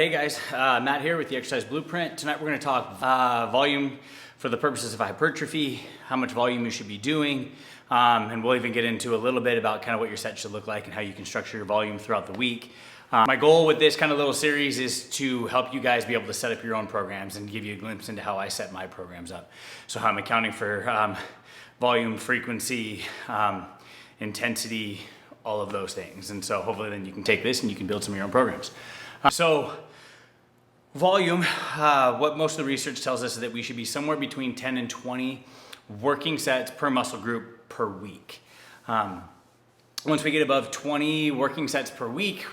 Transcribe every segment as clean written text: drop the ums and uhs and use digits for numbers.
Hey guys, Matt here with the Exercise Blueprint. Tonight we're going to talk volume for the purposes of hypertrophy, how much volume you should be doing, and we'll even get into a little bit about kind of what your set should look like and how you can structure your volume throughout the week. My goal with this kind of little series is to help you guys be able to set up your own programs and give you a glimpse into how I set my programs up. So how I'm accounting for volume, frequency, intensity, all of those things. And so hopefully then you can take this and you can build some of your own programs. Volume, what most of the research tells us is that we should be somewhere between 10 and 20 working sets per muscle group per week. Once we get above 20 working sets per week,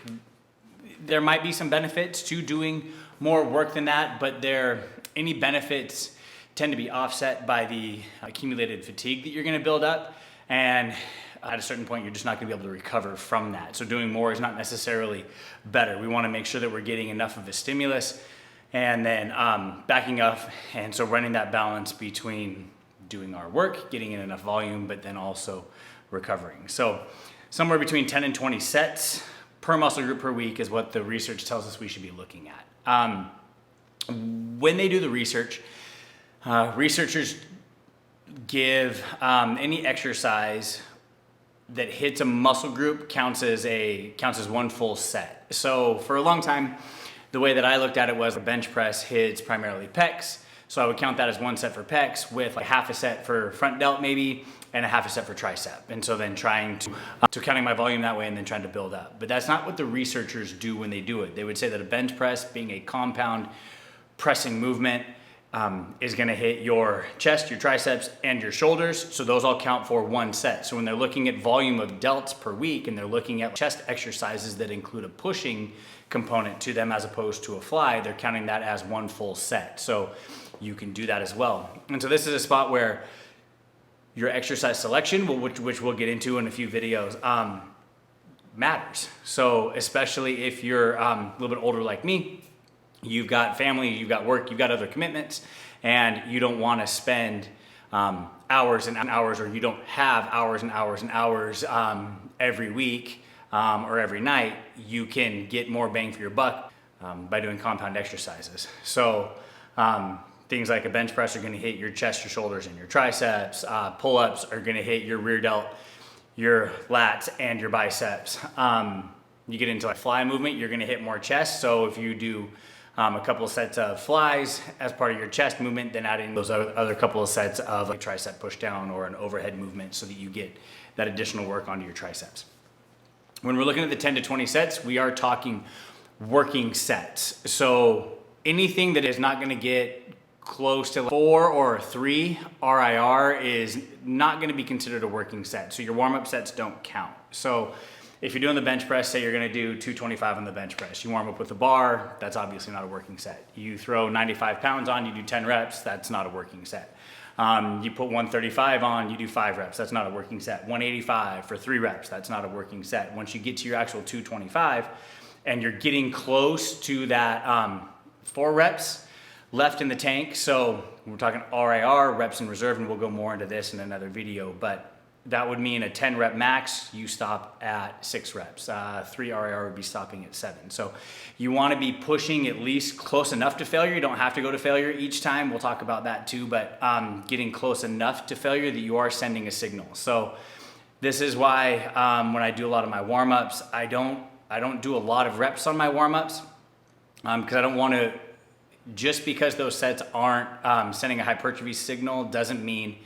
there might be some benefits to doing more work than that, but any benefits tend to be offset by the accumulated fatigue that you're gonna build up. And at a certain point, you're just not gonna be able to recover from that. So doing more is not necessarily better. We wanna make sure that we're getting enough of a stimulus and then backing up. And so running that balance between doing our work, getting in enough volume, but then also recovering. So somewhere between 10 and 20 sets per muscle group per week is what the research tells us we should be looking at. When they do the research, researchers give any exercise that hits a muscle group counts as one full set. So for a long time, the way that I looked at it was a bench press hits primarily pecs. So I would count that as one set for pecs with like half a set for front delt maybe and a half a set for tricep. And so then trying to counting my volume that way and then trying to build up. But that's not what the researchers do when they do it. They would say that a bench press, being a compound pressing movement, is gonna hit your chest, your triceps, and your shoulders. So those all count for one set. So when they're looking at volume of delts per week and they're looking at chest exercises that include a pushing component to them as opposed to a fly, they're counting that as one full set. So you can do that as well. And so this is a spot where your exercise selection, which we'll get into in a few videos, matters. So especially if you're a little bit older like me, you've got family, you've got work, you've got other commitments, and you don't want to spend hours and hours, or you don't have hours and hours and hours every week or every night. You can get more bang for your buck by doing compound exercises. So things like a bench press are going to hit your chest, your shoulders, and your triceps. Pull-ups are going to hit your rear delt, your lats, and your biceps. You get into like fly movement, you're going to hit more chest. So if you do a couple of sets of flies as part of your chest movement, then adding those other couple of sets of like tricep push down or an overhead movement so that you get that additional work onto your triceps. When we're looking at the 10 to 20 sets, we are talking working sets. So anything that is not going to get close to 4 or 3 RIR is not going to be considered a working set. So your warm-up sets don't count. So if you're doing the bench press, say you're gonna do 225 on the bench press. You warm up with a bar, that's obviously not a working set. You throw 95 pounds on, you do 10 reps, that's not a working set. You put 135 on, you do 5 reps, that's not a working set. 185 for 3 reps, that's not a working set. Once you get to your actual 225 and you're getting close to that 4 reps left in the tank, so we're talking RIR, reps in reserve, and we'll go more into this in another video, but that would mean a 10 rep max, you stop at 6 reps. 3 RIR would be stopping at 7. So you wanna be pushing at least close enough to failure. You don't have to go to failure each time. We'll talk about that too, but getting close enough to failure that you are sending a signal. So this is why when I do a lot of my warm-ups, I don't do a lot of reps on my warm-ups because I don't wanna, just because those sets aren't sending a hypertrophy signal doesn't mean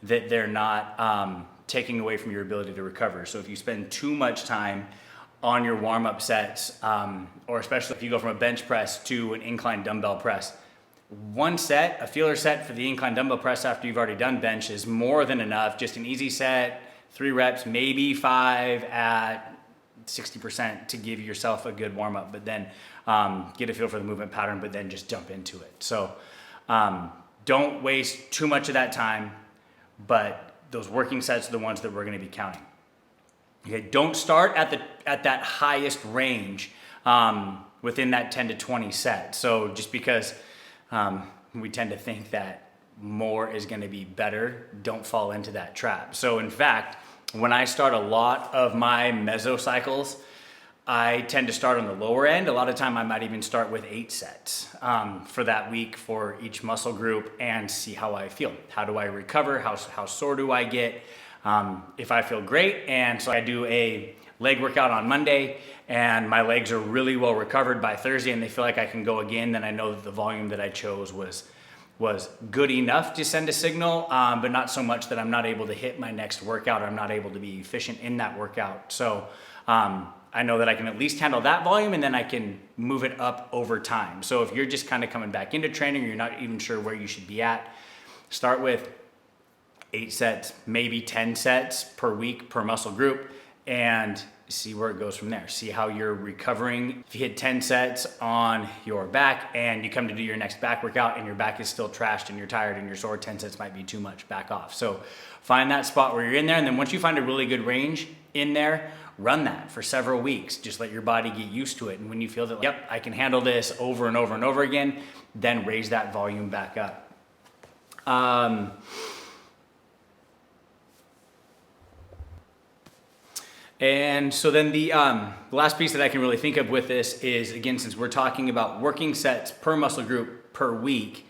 that they're not taking away from your ability to recover. So if you spend too much time on your warm-up sets, or especially if you go from a bench press to an incline dumbbell press, one set, a feeler set for the incline dumbbell press after you've already done bench is more than enough. Just an easy set, 3 reps, maybe 5 at 60% to give yourself a good warm-up, but then get a feel for the movement pattern, but then just jump into it. So don't waste too much of that time, but those working sets are the ones that we're going to be counting. Okay, don't start at that highest range within that 10 to 20 set. So just because we tend to think that more is going to be better, don't fall into that trap. So in fact, when I start a lot of my mesocycles, I tend to start on the lower end. A lot of time I might even start with 8 sets for that week for each muscle group and see how I feel. How do I recover? How sore do I get? If I feel great, and so I do a leg workout on Monday and my legs are really well recovered by Thursday and they feel like I can go again, then I know that the volume that I chose was good enough to send a signal, but not so much that I'm not able to hit my next workout or I'm not able to be efficient in that workout. So I know that I can at least handle that volume and then I can move it up over time. So if you're just kind of coming back into training or you're not even sure where you should be at, start with 8 sets, maybe 10 sets per week per muscle group, and see where it goes from there. See how you're recovering. If you hit 10 sets on your back and you come to do your next back workout and your back is still trashed and you're tired and you're sore, 10 sets might be too much, back off. So find that spot where you're in there, and then once you find a really good range in there, run that for several weeks. Just let your body get used to it. And when you feel that, yep, I can handle this over and over and over again, then raise that volume back up. And so then the last piece that I can really think of with this is, again, since we're talking about working sets per muscle group per week,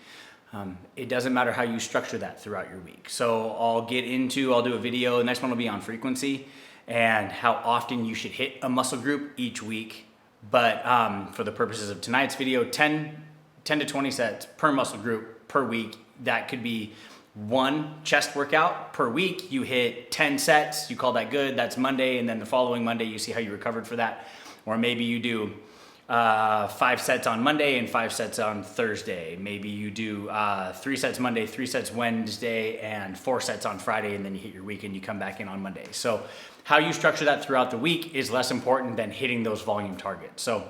it doesn't matter how you structure that throughout your week. So I'll do a video, the next one will be on frequency and how often you should hit a muscle group each week. But for the purposes of tonight's video, 10 to 20 sets per muscle group per week. That could be one chest workout per week. You hit 10 sets, you call that good, that's Monday, and then the following Monday you see how you recovered for that. Or maybe you do 5 sets on Monday and 5 sets on Thursday. Maybe you do 3 sets Monday, 3 sets Wednesday, and 4 sets on Friday, and then you hit your week and you come back in on Monday. So how you structure that throughout the week is less important than hitting those volume targets. So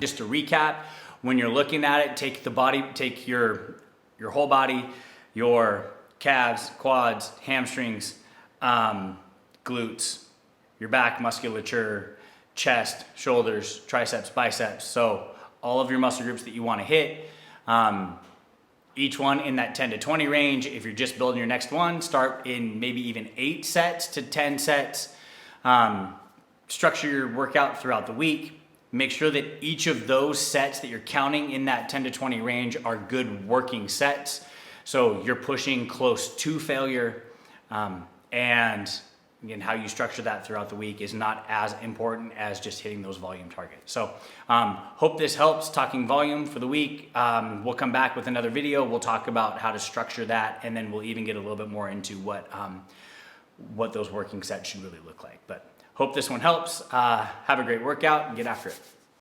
just to recap, when you're looking at it, take your whole body, your calves, quads, hamstrings, glutes, your back musculature, chest, shoulders, triceps, biceps. So all of your muscle groups that you want to hit, each one in that 10 to 20 range. If you're just building your next one, start in maybe even 8 sets to 10 sets. Structure your workout throughout the week. Make sure that each of those sets that you're counting in that 10 to 20 range are good working sets. So you're pushing close to failure, and again, how you structure that throughout the week is not as important as just hitting those volume targets. So hope this helps talking volume for the week. We'll come back with another video. We'll talk about how to structure that, and then we'll even get a little bit more into what those working sets should really look like. But hope this one helps. Have a great workout and get after it.